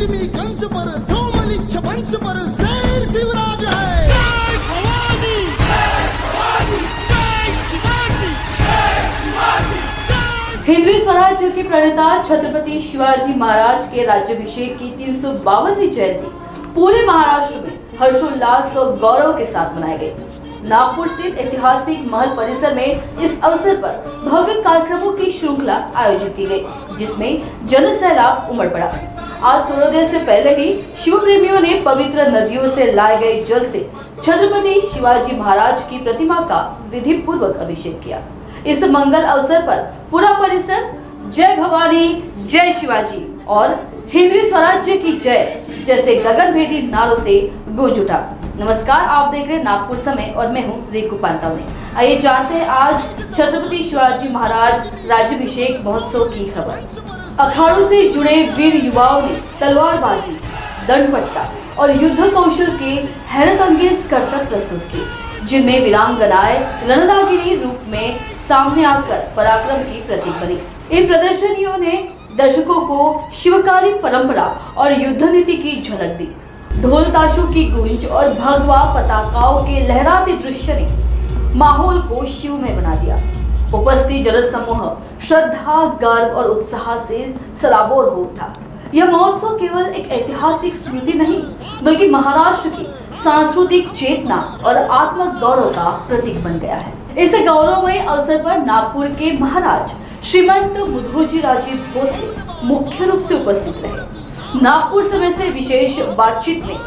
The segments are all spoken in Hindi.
पंचमी कंस पर धूमलिच्छ वंश पर शेर शिवराज है। जय भवानी, जय भवानी, जय शिवाजी, जय शिवाजी, जय। हिंदवी स्वराज्य के प्रणेता छत्रपति शिवाजी महाराज के राज्याभिषेक की 352वीं जयंती पूरे महाराष्ट्र में हर्षोल्लास और गौरव के साथ मनाई गई। नागपुर स्थित ऐतिहासिक महल परिसर में इस अवसर पर भव्य कार्यक्रमों की श्रृंखला आयोजित की गई, जिसमें जन सैलाब उमड़ पड़ा। आज सूर्योदय से पहले ही शिव प्रेमियों ने पवित्र नदियों से लाए गए जल से छत्रपति शिवाजी महाराज की प्रतिमा का विधि पूर्वक अभिषेक किया। इस मंगल अवसर पर पूरा परिसर जय भवानी, जय शिवाजी और हिंदवी स्वराज्य की जय जैसे गगनभेदी नारों से गूंज उठा। नमस्कार, आप देख रहे हैं नागपुर समय और मैं हूं रिंकू पांतावने। आइए जानते हैं आज छत्रपति शिवाजी महाराज राज्याभिषेक महोत्सव की खबर। अखाड़ों से जुड़े वीर युवाओं ने तलवारबाजी, दंडवट्टा और युद्ध कौशल के हैरतअंगेज करतब प्रस्तुत किए, जिनमें वीरांगनाएं रणरागिनी रूप में सामने आकर पराक्रम की प्रतीक बनी। इन प्रदर्शनियों ने दर्शकों को शिवकालीन परंपरा और युद्ध नीति की झलक दी। ढोल ताशों की गूंज और भगवा पताकाओं के लहराते दृश्य ने माहौल को शिवमय बना दिया। उपस्थित जनसमूह श्रद्धा, गर्व और उत्साह से सराबोर हो उठा। यह महोत्सव केवल एक ऐतिहासिक स्मृति नहीं, बल्कि महाराष्ट्र की सांस्कृतिक चेतना और आत्म गौरव का प्रतीक बन गया है। इस गौरवमय अवसर पर नागपुर के महाराज श्रीमंत मुधोजी राजे भोसले मुख्य रूप से उपस्थित रहे। नागपुर समय से विशेष बातचीत में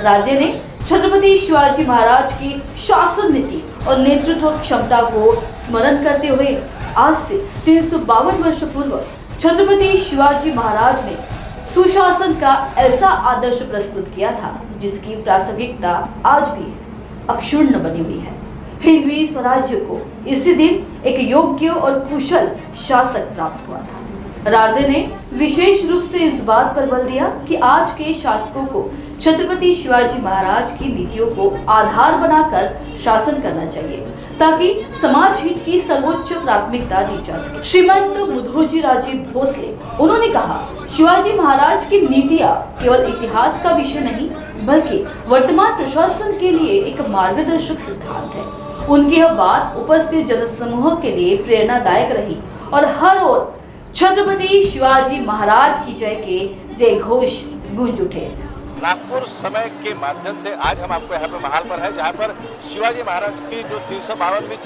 राजे ने छत्रपति शिवाजी महाराज की शासन नीति और नेतृत्व क्षमता को स्मरण करते हुए आज से 352 वर्ष पूर्व छत्रपति शिवाजी महाराज ने सुशासन का ऐसा आदर्श प्रस्तुत किया था, जिसकी प्रासंगिकता आज भी अक्षुण्ण बनी हुई है। हिंदवी स्वराज्य को इसी दिन एक योग्य और कुशल शासक प्राप्त हुआ था। राजे ने विशेष रूप से इस बात पर बल दिया कि आज के शासकों को छत्रपति शिवाजी महाराज की नीतियों को आधार बनाकर शासन करना चाहिए, ताकि समाज हित की सर्वोच्च प्राथमिकता दी जा सके। श्रीमंत मुधोजी राजे भोसले उन्होंने कहा, शिवाजी महाराज की नीतियाँ केवल इतिहास का विषय नहीं, बल्कि वर्तमान प्रशासन के लिए एक मार्गदर्शक सिद्धांत है। उनकी यह बात उपस्थित जनसमूह के लिए प्रेरणादायक रही और हर ओर छत्रपति शिवाजी महाराज की जय के जय घोष गूंज उठे। नागपुर समय के माध्यम से आज हम आपको यहाँ पर महल पर है, जहाँ पर शिवाजी महाराज की जो 352वीं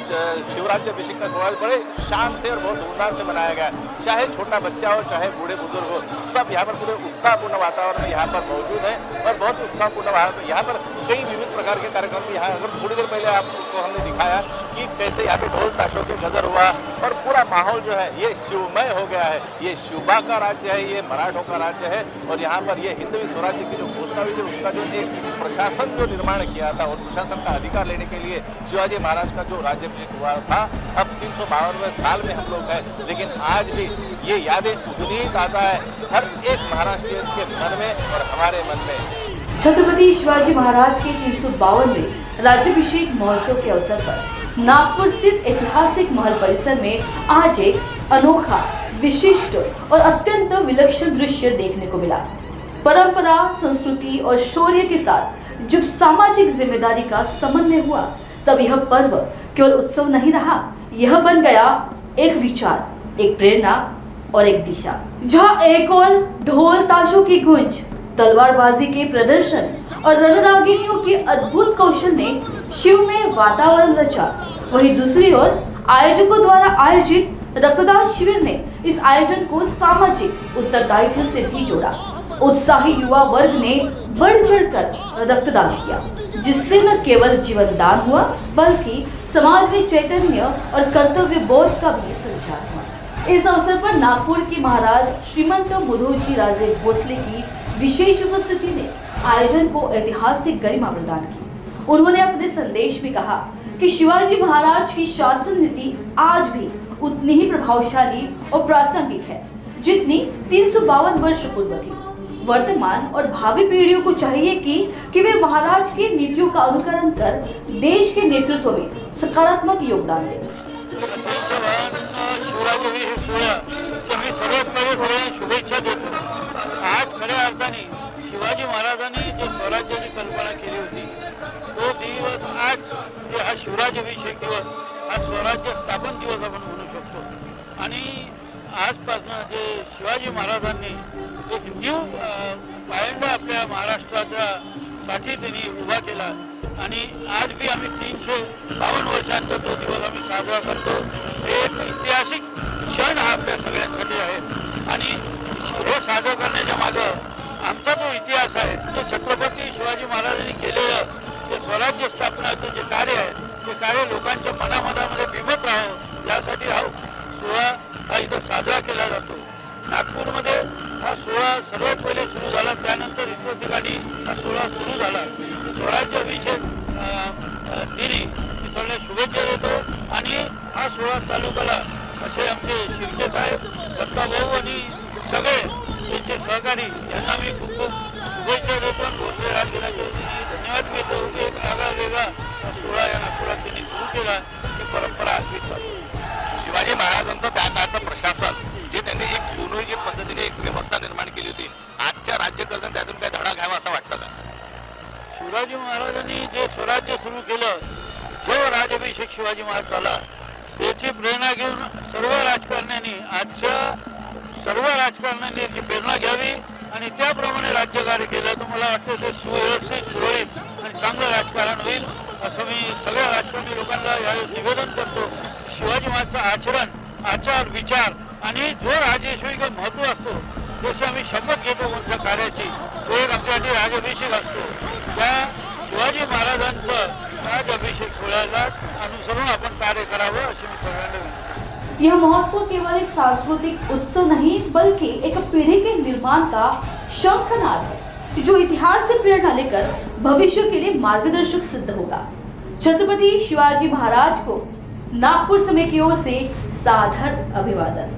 शिवराज्याभिषेक का समारोह बड़े शान से और बहुत धूमधाम से मनाया गया। चाहे छोटा बच्चा हो, चाहे बूढ़े बुजुर्ग हो, सब यहाँ पर पूरे उत्साहपूर्ण वातावरण में यहाँ पर मौजूद है और बहुत उत्साहपूर्ण यहाँ पर कई विविध प्रकार के कार्यक्रम यहाँ अगर थोड़ी देर पहले आपको हमने दिखाया कि कैसे यहाँ पे ढोल ताशों के गजर हुआ और पूरा माहौल जो है ये शिवमय हो गया है। ये शिवबा का राज्य है, ये मराठों का राज्य है और यहाँ पर ये हिंदवी स्वराज्य की जो घोषणा हुई थी, उसका जो एक प्रशासन जो निर्माण किया था और प्रशासन का अधिकार लेने के लिए शिवाजी महाराज का जो राज्याभिषेक हुआ था। अब 352वें साल में हम लोग हैं, लेकिन आज भी ये यादें उतनी ही ताज़ा है हर एक महाराष्ट्रीय के मन में और हमारे मन में। छत्रपति शिवाजी महाराज के 352वें राज्याभिषेक महोत्सव के अवसर पर नागपुर स्थित ऐतिहासिक महल परिसर में आज एक अनोखा, विशिष्ट और अत्यंत विलक्षण दृश्य देखने को मिला। परंपरा, संस्कृति और शौर्य के साथ जब सामाजिक जिम्मेदारी का समन्वय हुआ, तब यह पर्व केवल उत्सव नहीं रहा, यह बन गया एक विचार, एक प्रेरणा और एक दिशा। जहाँ एक ओर ढोल ताशों की गूंज, तलवारबाजी के प्रदर्शन और रणरागिनियों के अद्भुत कौशल ने शिव में वातावरण रचा, वहीं दूसरी ओर आयोजकों द्वारा आयोजित रक्तदान शिविर ने इस आयोजन को सामाजिक उत्तरदायित्व से भी जोड़ा। उत्साही युवा वर्ग ने बढ़ चढ़कर रक्तदान किया, जिससे न केवल जीवन दान हुआ, बल्कि समाज में चैतन्य और कर्तव्य बोध का भी संचार हुआ। इस अवसर पर नागपुर के महाराज श्रीमंत मुधोजी राजे भोसले की विशेष उपस्थिति ने आयोजन को ऐतिहासिक गरिमा प्रदान की। उन्होंने अपने संदेश में कहा कि शिवाजी महाराज की शासन नीति आज भी उतनी ही प्रभावशाली और प्रासंगिक है, जितनी 352 वर्ष पूर्व थी। वर्तमान और भावी पीढ़ियों को चाहिए कि वे महाराज की नीतियों का अनुकरण कर देश के नेतृत्व में सकारात्मक योगदान दें। शिवराज सर्वात पहिले सगळ्यांना शुभेच्छा देतो। आज खऱ्या अर्थाने शिवाजी महाराजांनी जो स्वराज्याची कल्पना केली होती तो दिवस आज जे हा शिवराज्याभिषेक दिवस हा स्वराज्य स्थापन दिवस आपण म्हणू शकतो. आणि आजपासून जे शिवाजी महाराजांनी एक न्यू पायंडा आपल्या महाराष्ट्राच्या साठी त्यांनी उभा केला आणि आज बी आम्ही 352 वर्षांचा तो दिवस आम्ही साजरा करतो. हे एक ऐतिहासिक क्षण हा आपल्या सगळ्यांसाठी आहे आणि हे साजरा करण्याच्या मागं आमचा जो इतिहास आहे जे छत्रपती शिवाजी महाराजांनी केलेलं जे स्वराज्य स्थापनाचं जे कार्य आहे ते कार्य लोकांच्या मनामध्ये बिंबत राहावं यासाठी हा सोहळा हा इथं साजरा केला जातो. नागपूरमध्ये हा सोहळा सर्वात पहिले सुरू झाला, त्यानंतर इतर ठिकाणी हा सोहळा सुरू झाला. स्वराज्य अभिषेक दिनी मी सगळ्या शुभेच्छा देतो आणि हा सोहळा चालू केला असे आमचे शिर्के साहेब, दत्ताभाऊ आणि सगळे त्यांचे सहकारी यांना मी खूप खूप शुभेच्छा देतो. भोसले राजगिराचे धन्यवाद देतो की एक आगळा वेगळा सोहळा या नागपुरात त्यांनी सुरू केला. ही परंपरा आजही चालू. शिवाजी महाराजांचं त्या काळचं प्रशासन जे त्यांनी एक सुनियोजित पद्धतीने एक व्यवस्था निर्माण केली होती, आजच्या राज्यकर्त्यांनी त्यातून काय धडा घ्यावा असं वाटतं का? शिवाजी महाराजांनी जे स्वराज्य सुरू केलं, जो राजाभिषेक शिवाजी महाराज झाला त्याची प्रेरणा घेऊन सर्व राजकारण्यांनी आजच्या सर्व राजकारण्यांनी ती प्रेरणा घ्यावी आणि त्याप्रमाणे राज्यकार्य केलं तर मला वाटतं ते सुव्यवस्थित सुरळीत आणि चांगलं राजकारण होईल असं मी सगळ्या राजकारणी लोकांना यावेळी निवेदन करतो. शिवाजी महाराजचं आचरण, आचार, विचार आणि जो राजेश्वरी महत्त्व असतो जशी आम्ही शपथ घेतो कोणत्या कार्याची तो एक आमच्यासाठी राजाभिषेक असतो. त्या शिवाजी महाराजांचं राजाभिषेक सोहळ्याला अनुसरून आपण कार्य करावं अशी मी सगळ्यांना विनंती. यह महोत्सव केवल एक सांस्कृतिक उत्सव नहीं बल्कि एक पीढ़ी के निर्माण का शंखनाद है जो इतिहास से प्रेरणा लेकर भविष्य के लिए मार्गदर्शक सिद्ध होगा. छत्रपति शिवाजी महाराज को नागपुर समय की ओर से सादर अभिवादन.